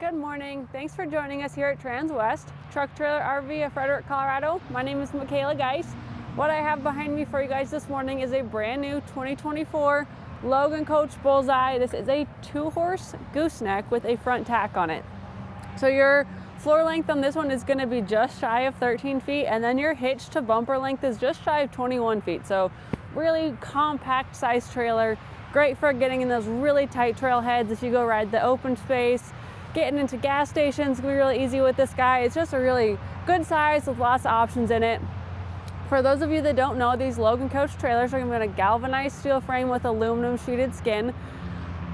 Good morning. Thanks for joining us here at Transwest Truck Trailer RV of Frederick, Colorado. My name is Michaela Geis. What I have behind me for you guys this morning is a brand new 2024 Logan Coach Bullseye. This is a 2-horse gooseneck with a front tack on it. So your floor length on this one is going to be just shy of 13 feet, and then your hitch to bumper length is just shy of 21 feet. So really compact size trailer, great for getting in those really tight trailheads if you go ride the open space. Getting into gas stations can be really easy with this guy. It's just a really good size with lots of options in it. For those of you that don't know, these Logan Coach trailers are going to be a galvanized steel frame with aluminum sheeted skin.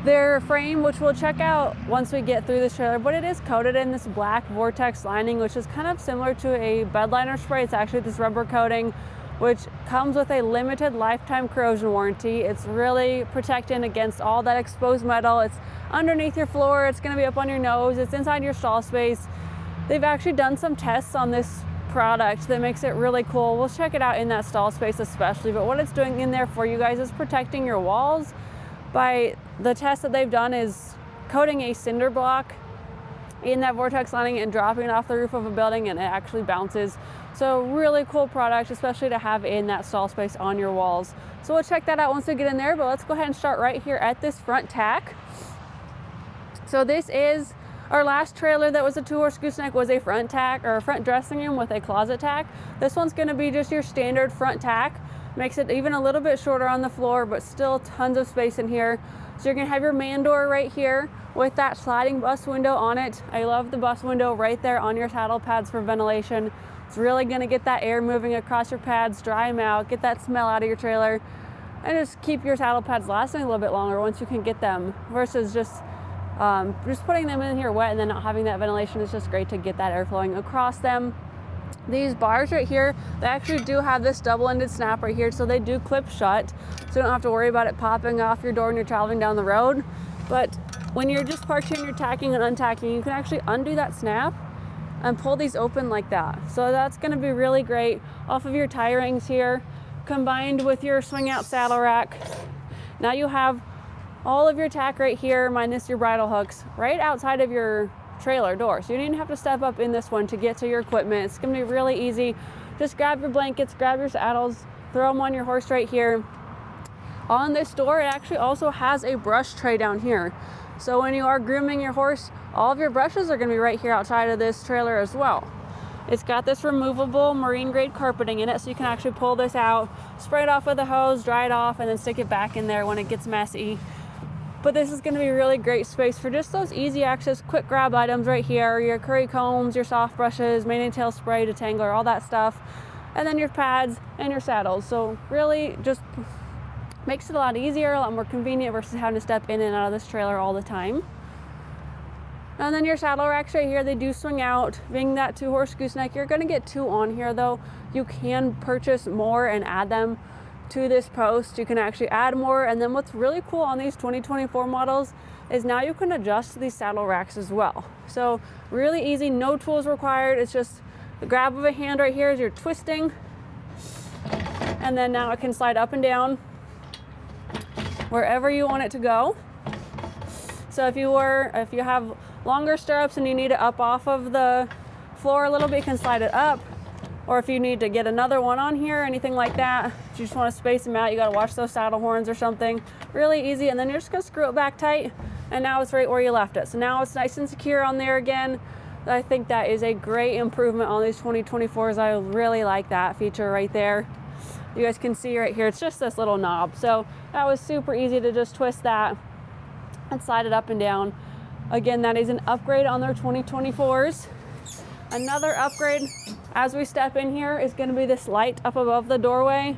Their frame, which we'll check out once we get through this trailer, but it is coated in this black Vortex lining, which is kind of similar to a bed liner spray. It's actually this rubber coating, which comes with a limited lifetime corrosion warranty. It's really protecting against all that exposed metal. It's underneath your floor, it's gonna be up on your nose, it's inside your stall space. They've actually done some tests on this product that makes it really cool. We'll check it out in that stall space especially, but what it's doing in there for you guys is protecting your walls. By the test that they've done is coating a cinder block in that Vortex lining and dropping it off the roof of a building, and it actually bounces. So really cool product, especially to have in that stall space on your walls. So we'll check that out once we get in there, but let's go ahead and start right here at this front tack. So this is our last trailer that was a 2-horse gooseneck, was a front tack or a front dressing room with a closet tack. This one's going to be just your standard front tack. Makes it even a little bit shorter on the floor, but still tons of space in here. So you're going to have your man door right here with that sliding bus window on it. I love the bus window right there on your saddle pads for ventilation. It's really going to get that air moving across your pads, dry them out, get that smell out of your trailer, and just keep your saddle pads lasting a little bit longer once you can get them, versus just putting them in here wet and then not having that ventilation. Is just great to get that air flowing across them. These bars right here, they actually do have this double-ended snap right here, so they do clip shut, so you don't have to worry about it popping off your door when you're traveling down the road. But when you're just parked here and you're tacking and untacking, you can actually undo that snap and pull these open like that. So that's going to be really great off of your tie rings here, combined with your swing out saddle rack. Now you have all of your tack right here, minus your bridle hooks, right outside of your trailer door. So you don't even have to step up in this one to get to your equipment. It's going to be really easy. Just grab your blankets, grab your saddles, throw them on your horse right here. On this door, it actually also has a brush tray down here. So when you are grooming your horse, all of your brushes are going to be right here outside of this trailer as well. It's got this removable marine grade carpeting in it, so you can actually pull this out, spray it off with a hose, dry it off, and then stick it back in there when it gets messy. But this is going to be a really great space for just those easy access, quick grab items right here, your curry combs, your soft brushes, mane and tail spray, detangler, all that stuff. And then your pads and your saddles. So really just makes it a lot easier, a lot more convenient versus having to step in and out of this trailer all the time. And then your saddle racks right here, they do swing out. Being that 2-horse gooseneck, you're going to get 2 on here though. You can purchase more and add them to this post. You can actually add more, and then what's really cool on these 2024 models is now you can adjust these saddle racks as well. So really easy, no tools required. It's just the grab of a hand right here as you're twisting, and then now it can slide up and down wherever you want it to go. So if you have longer stirrups and you need it up off of the floor a little bit, you can slide it up. Or if you need to get another one on here, anything like that, if you just want to space them out, you got to watch those saddle horns or something. Really easy, and then you're just going to screw it back tight, and now it's right where you left it. So now it's nice and secure on there again. I think that is a great improvement on these 2024s. I really like that feature right there. You guys can see right here, it's just this little knob. So that was super easy to just twist that and slide it up and down. Again, that is an upgrade on their 2024s. Another upgrade as we step in here is going to be this light up above the doorway.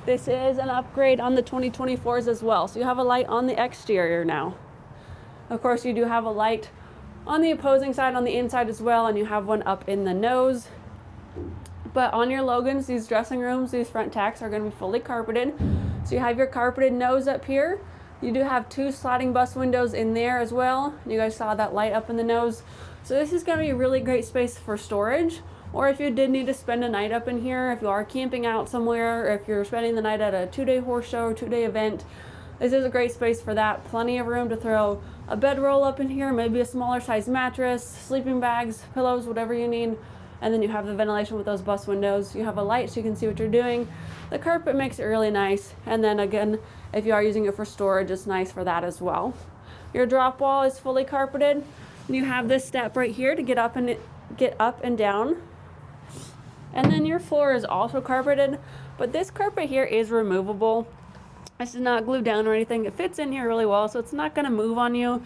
This is an upgrade on the 2024s as well. So you have a light on the exterior now. Of course, you do have a light on the opposing side on the inside as well, and you have one up in the nose. But on your Logans, these dressing rooms, these front tacks are going to be fully carpeted. So you have your carpeted nose up here. You do have 2 sliding bus windows in there as well. You guys saw that light up in the nose. So this is going to be a really great space for storage, or if you did need to spend a night up in here, if you are camping out somewhere, or if you're spending the night at a 2-day horse show or 2-day event, This is a great space for that. Plenty of room to throw a bedroll up in here, maybe a smaller size mattress, sleeping bags, pillows, whatever you need. And then you have the ventilation with those bus windows. You have a light so you can see what you're doing. The carpet makes it really nice. And then again, if you are using it for storage, it's nice for that as well. Your drop wall is fully carpeted. You have this step right here to get up and down. And then your floor is also carpeted, but this carpet here is removable. This is not glued down or anything. It fits in here really well, so it's not gonna move on you.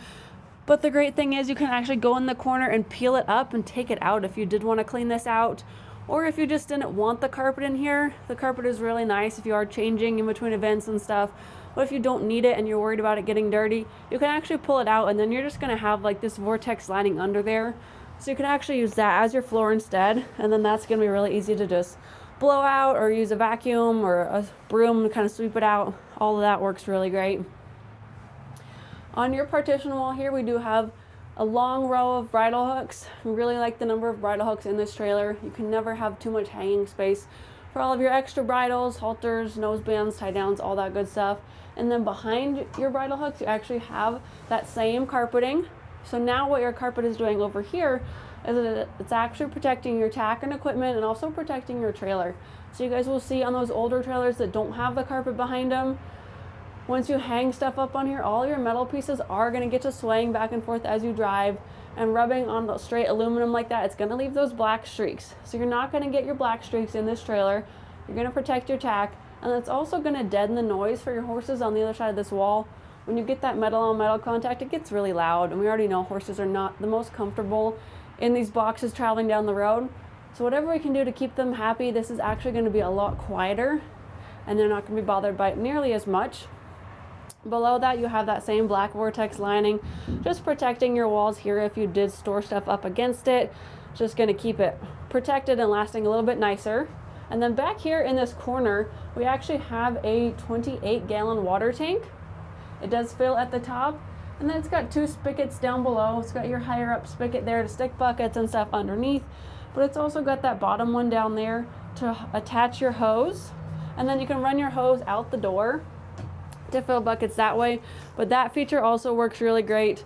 But the great thing is you can actually go in the corner and peel it up and take it out if you did want to clean this out. Or if you just didn't want the carpet in here, the carpet is really nice if you are changing in between events and stuff. But if you don't need it and you're worried about it getting dirty, you can actually pull it out, and then you're just gonna have like this Vortex lining under there. So you can actually use that as your floor instead, and then that's gonna be really easy to just blow out or use a vacuum or a broom to kind of sweep it out. All of that works really great. On your partition wall here, we do have a long row of bridle hooks. We really like the number of bridle hooks in this trailer. You can never have too much hanging space for all of your extra bridles, halters, nosebands, tie downs, all that good stuff. And then behind your bridle hooks, you actually have that same carpeting. So now what your carpet is doing over here is that it's actually protecting your tack and equipment and also protecting your trailer. So you guys will see on those older trailers that don't have the carpet behind them, once you hang stuff up on here, all your metal pieces are going to get to swaying back and forth as you drive, and rubbing on the straight aluminum like that, it's going to leave those black streaks. So you're not going to get your black streaks in this trailer. You're going to protect your tack, and it's also going to deaden the noise for your horses on the other side of this wall. When you get that metal on metal contact, it gets really loud, and we already know horses are not the most comfortable in these boxes traveling down the road. So whatever we can do to keep them happy, this is actually going to be a lot quieter, and they're not going to be bothered by it nearly as much. Below that, you have that same black Vortex lining, just protecting your walls here if you did store stuff up against it. Just going to keep it protected and lasting a little bit nicer. And then back here in this corner, we actually have a 28-gallon water tank. It does fill at the top, and then it's got two spigots down below. It's got your higher up spigot there to stick buckets and stuff underneath, but it's also got that bottom one down there to attach your hose, and then you can run your hose out the door to fill buckets that way. But that feature also works really great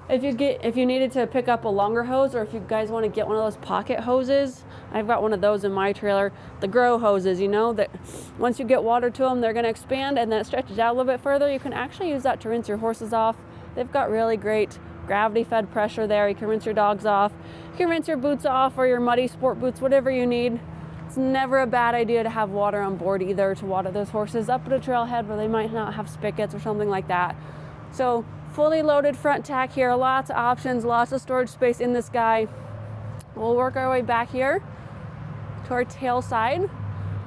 if you needed to pick up a longer hose, or if you guys want to get one of those pocket hoses. I've got one of those in my trailer, the grow hoses, you know, that once you get water to them, they're going to expand, and then it stretches out a little bit further. You can actually use that to rinse your horses off. They've got really great gravity fed pressure there. You can rinse your dogs off, you can rinse your boots off, or your muddy sport boots, whatever you need. It's never a bad idea to have water on board either, to water those horses up at a trailhead where they might not have spigots or something like that. So fully loaded front tack here, lots of options, lots of storage space in this guy. We'll work our way back here to our tail side.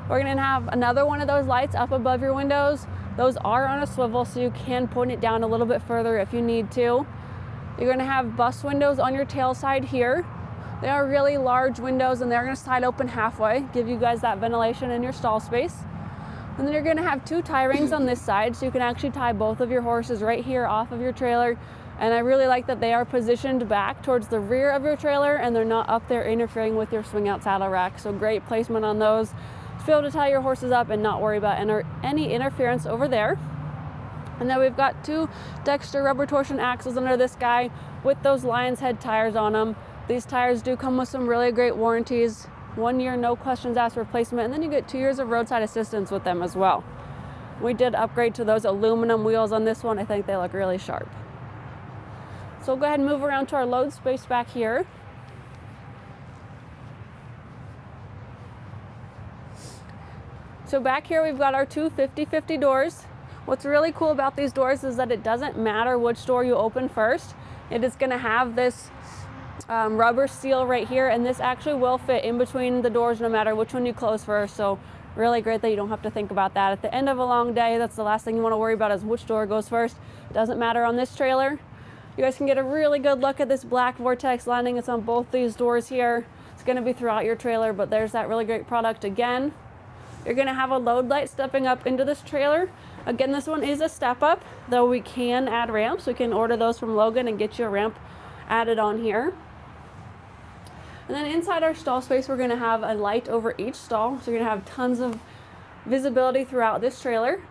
We're going to have another one of those lights up above your windows. Those are on a swivel, so you can point it down a little bit further if you need to. You're going to have bus windows on your tail side here. They are really large windows, and they're going to slide open halfway, give you guys that ventilation in your stall space. And then you're going to have two tie rings on this side, so you can actually tie both of your horses right here off of your trailer. And I really like that they are positioned back towards the rear of your trailer, and they're not up there interfering with your swing out saddle rack. So great placement on those to be able to tie your horses up and not worry about any interference over there. And then we've got two Dexter rubber torsion axles under this guy with those Lion's Head tires on them. These tires do come with some really great warranties. 1 year, no questions asked replacement, and then you get 2 years of roadside assistance with them as well. We did upgrade to those aluminum wheels on this one. I think they look really sharp. So we'll go ahead and move around to our load space back here. So back here we've got our two 50/50 doors. What's really cool about these doors is that it doesn't matter which door you open first. It is going to have this rubber seal right here, and this actually will fit in between the doors no matter which one you close first. So really great that you don't have to think about that. At the end of a long day, that's the last thing you want to worry about, is which door goes first. Doesn't matter on this trailer. You guys can get a really good look at this black Vortex lining. It's on both these doors here. It's going to be throughout your trailer, but there's that really great product again. You're going to have a load light stepping up into this trailer. Again, this one is a step up, though we can add ramps. We can order those from Logan and get you a ramp added on here. And then inside our stall space, we're going to have a light over each stall. So you're going to have tons of visibility throughout this trailer.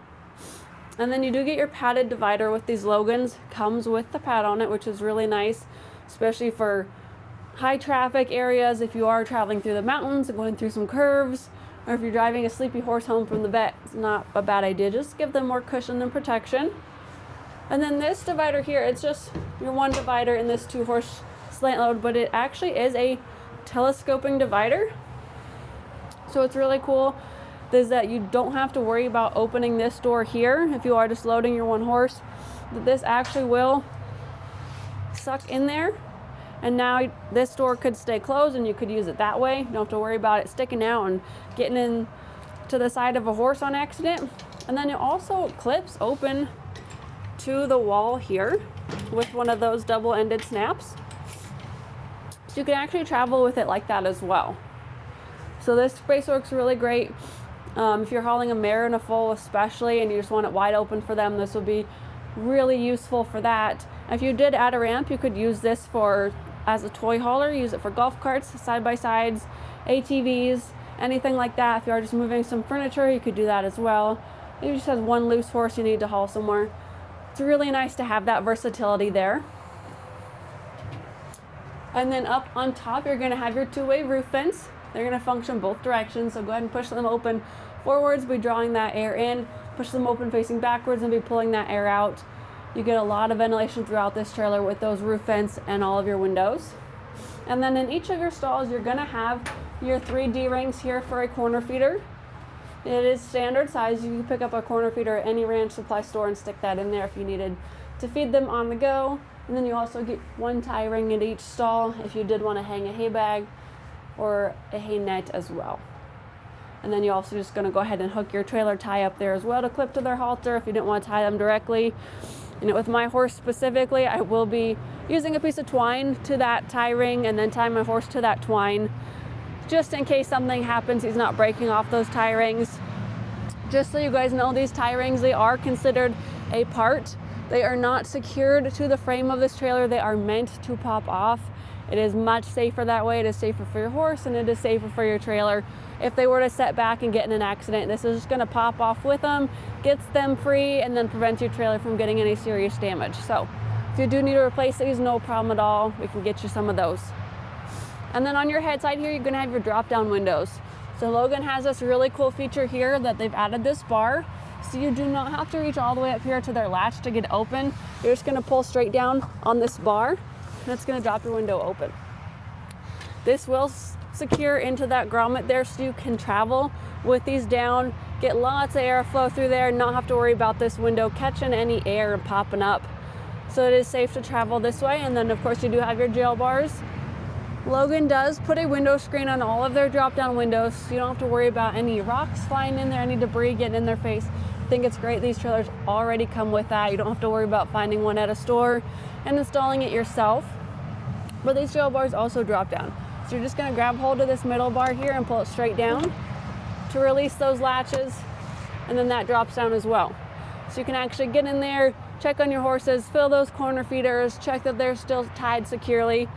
And then you do get your padded divider with these Logans. Comes with the pad on it, which is really nice, especially for high traffic areas. If you are traveling through the mountains and going through some curves, or if you're driving a sleepy horse home from the vet, it's not a bad idea. Just give them more cushion and protection. And then this divider here, it's just your one divider in this 2-horse slant load, but it actually is a telescoping divider. So it's really cool is that you don't have to worry about opening this door here if you are just loading your 1 horse. This actually will suck in there, and now this door could stay closed and you could use it that way. You don't have to worry about it sticking out and getting in to the side of a horse on accident. And then it also clips open to the wall here with one of those double-ended snaps. So you can actually travel with it like that as well. So this space works really great. If you're hauling a mare and a foal especially, and you just want it wide open for them, this will be really useful for that. If you did add a ramp, you could use this as a toy hauler. Use it for golf carts, side-by-sides, ATVs, anything like that. If you are just moving some furniture, you could do that as well. If you just have 1 loose horse you need to haul somewhere, it's really nice to have that versatility there. And then up on top, you're going to have your 2-way roof vents. They're going to function both directions, so go ahead and push them open forwards, be drawing that air in, push them open facing backwards and be pulling that air out. You get a lot of ventilation throughout this trailer with those roof vents and all of your windows. And then in each of your stalls, you're going to have your 3 D-rings here for a corner feeder. It is standard size. You can pick up a corner feeder at any ranch supply store and stick that in there if you needed to feed them on the go. And then you also get 1 tie ring at each stall if you did want to hang a hay bag or a hay net as well. And then you're also just going to go ahead and hook your trailer tie up there as well to clip to their halter if you didn't want to tie them directly. And with my horse specifically, I will be using a piece of twine to that tie ring and then tie my horse to that twine, just in case something happens, he's not breaking off those tie rings. Just so you guys know, these tie rings, they are considered a part. They are not secured to the frame of this trailer. They are meant to pop off. It is much safer that way. It is safer for your horse and it is safer for your trailer. If they were to set back and get in an accident, this is just going to pop off with them, gets them free, and then prevents your trailer from getting any serious damage. So if you do need to replace these, no problem at all. We can get you some of those. And then on your head side here, you're going to have your drop down windows. So Logan has this really cool feature here that they've added this bar. So you do not have to reach all the way up here to their latch to get open. You're just going to pull straight down on this bar, and it's going to drop your window open. This will secure into that grommet there so you can travel with these down, get lots of airflow through there, and not have to worry about this window catching any air and popping up. So it is safe to travel this way. And then of course you do have your jail bars. Logan does put a window screen on all of their drop down windows, so you don't have to worry about any rocks flying in there, any debris getting in their face. I think it's great. These trailers already come with that. You don't have to worry about finding one at a store and installing it yourself. But these jail bars also drop down. So you're just going to grab hold of this middle bar here and pull it straight down to release those latches, and then that drops down as well. So you can actually get in there, check on your horses, fill those corner feeders, check that they're still tied securely.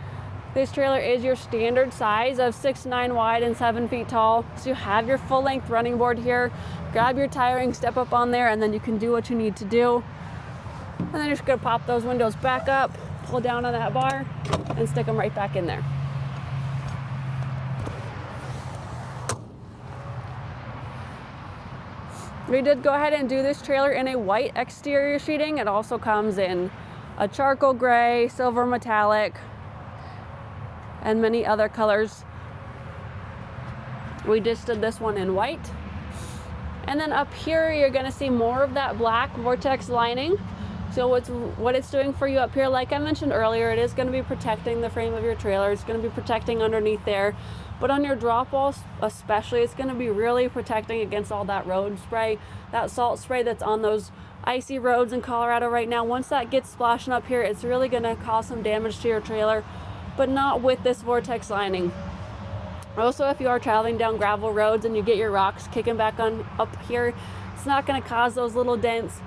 This trailer is your standard size of 6'9" wide and 7 feet tall. So you have your full length running board here. Grab your tie ring, step up on there, and then you can do what you need to do. And then you're just gonna pop those windows back up, pull down on that bar, and stick them right back in there. We did go ahead and do this trailer in a white exterior sheeting. It also comes in a charcoal gray, silver metallic, and many other colors. We just did this one in white. And then up here, you're gonna see more of that black Vortex lining. So what it's doing for you up here, like I mentioned earlier, it is gonna be protecting the frame of your trailer. It's gonna be protecting underneath there. But on your drop walls especially, it's gonna be really protecting against all that road spray, that salt spray that's on those icy roads in Colorado right now. Once that gets splashing up here, it's really gonna cause some damage to your trailer, but not with this Vortex lining. Also, if you are traveling down gravel roads and you get your rocks kicking back on up here, it's not gonna cause those little dents,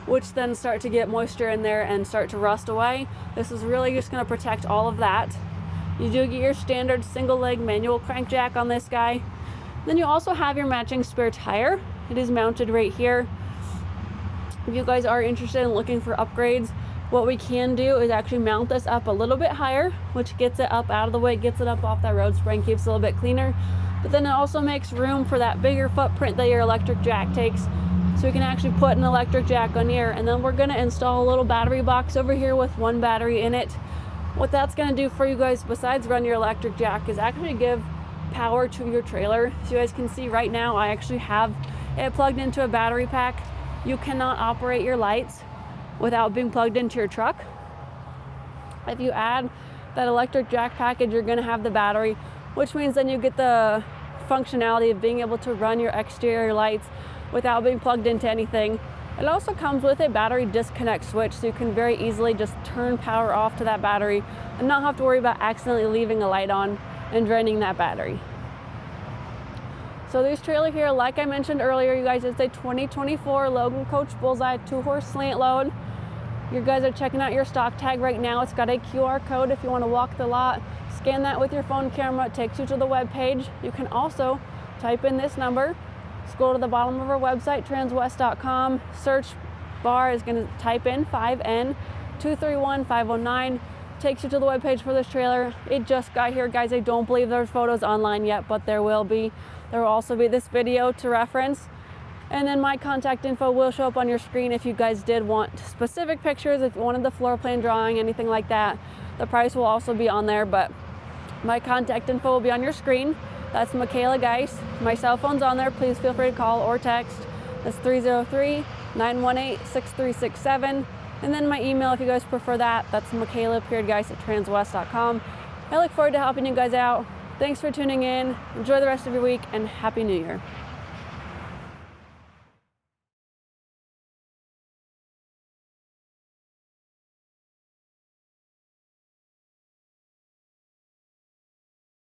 which then start to get moisture in there and start to rust away. This is really just gonna protect all of that. You do get your standard single leg manual crank jack on this guy. Then you also have your matching spare tire. It is mounted right here. If you guys are interested in looking for upgrades, what we can do is actually mount this up a little bit higher, which gets it up out of the way, gets it up off that road spring, keeps it a little bit cleaner. But then it also makes room for that bigger footprint that your electric jack takes. So we can actually put an electric jack on here, and then we're gonna install a little battery box over here with one battery in it. What that's gonna do for you guys, besides run your electric jack, is actually give power to your trailer. So you guys can see right now, I actually have it plugged into a battery pack. You cannot operate your lights without being plugged into your truck. If you add that electric jack package, you're gonna have the battery, which means then you get the functionality of being able to run your exterior lights without being plugged into anything. It also comes with a battery disconnect switch, so you can very easily just turn power off to that battery and not have to worry about accidentally leaving a light on and draining that battery. So this trailer here, like I mentioned earlier, you guys, it's a 2024 Logan Coach Bullseye 2-horse slant load. You guys are checking out your stock tag right now. It's got a QR code if you want to walk the lot. Scan that with your phone camera. It takes you to the web page. You can also type in this number. Scroll to the bottom of our website, transwest.com. Search bar is going to type in 5N231509. Takes you to the web page for this trailer. It just got here, guys. I don't believe there's photos online yet, but there will be. There will also be this video to reference. And then my contact info will show up on your screen if you guys did want specific pictures, if you wanted the floor plan drawing, anything like that. The price will also be on there, but my contact info will be on your screen. That's Michaela Geis. My cell phone's on there. Please feel free to call or text. That's 303-918-6367. And then my email, if you guys prefer that, that's michaela.geis@transwest.com. I look forward to helping you guys out. Thanks for tuning in. Enjoy the rest of your week, and Happy New Year.